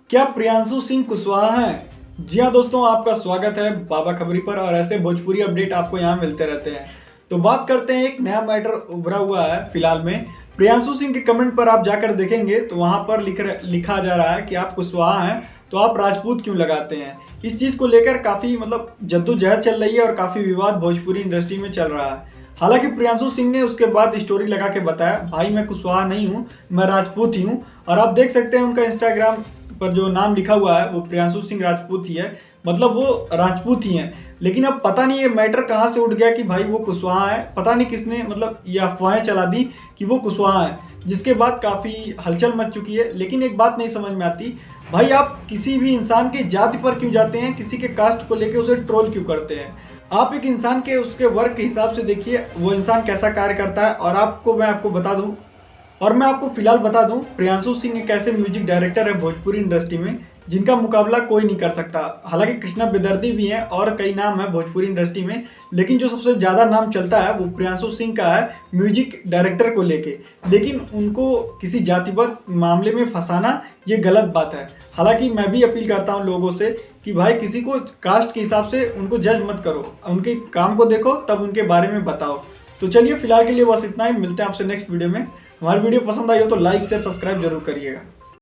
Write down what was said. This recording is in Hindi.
क्या प्रियांशु सिंह कुशवाहा हैं? जी हाँ दोस्तों, आपका स्वागत है बाबा खबरी पर और ऐसे भोजपुरी अपडेट आपको यहाँ मिलते रहते हैं। तो बात करते हैं, एक नया मैटर उभरा हुआ है फिलहाल में। प्रियांशु सिंह के कमेंट पर आप जाकर देखेंगे तो वहाँ पर लिखा जा रहा है कि आप कुशवाहा हैं तो आप राजपूत क्यों लगाते हैं। इस चीज़ को लेकर काफ़ी जद्दोजहद चल रही है और काफ़ी विवाद भोजपुरी इंडस्ट्री में चल रहा है। हालांकि प्रियांशु सिंह ने उसके बाद स्टोरी लगा के बताया, भाई मैं कुशवाहा नहीं हूँ, मैं राजपूत ही हूँ। और आप देख सकते हैं उनका इंस्टाग्राम पर जो नाम लिखा हुआ है वो प्रियांशु सिंह राजपूत ही है, मतलब वो राजपूत ही हैं। लेकिन अब पता नहीं ये मैटर कहाँ से उठ गया कि भाई वो कुशवाहा है। पता नहीं किसने ये अफवाहें चला दी कि वो कुशवाहा है, जिसके बाद काफ़ी हलचल मच चुकी है। लेकिन एक बात नहीं समझ में आती, भाई आप किसी भी इंसान के जाति पर क्यों जाते हैं, किसी के कास्ट को लेकर उसे ट्रोल क्यों करते हैं। आप एक इंसान के उसके वर्क के हिसाब से देखिए वो इंसान कैसा कार्य करता है। और मैं आपको फिलहाल बता दूं, प्रियांशु सिंह एक ऐसे म्यूजिक डायरेक्टर है भोजपुरी इंडस्ट्री में जिनका मुकाबला कोई नहीं कर सकता। हालांकि कृष्णा बेदर्दी भी हैं और कई नाम है भोजपुरी इंडस्ट्री में, लेकिन जो सबसे ज़्यादा नाम चलता है वो प्रियांशु सिंह का है म्यूजिक डायरेक्टर को लेके। लेकिन उनको किसी जातिगत मामले में फंसाना ये गलत बात है। हालांकि मैं भी अपील करता हूँ लोगों से कि भाई किसी को कास्ट के हिसाब से उनको जज मत करो, उनके काम को देखो तब उनके बारे में बताओ। तो चलिए फिलहाल के लिए बस इतना ही, मिलते हैं आपसे नेक्स्ट वीडियो में। हमारी वीडियो पसंद आई हो तो लाइक शेयर सब्सक्राइब जरूर करिएगा।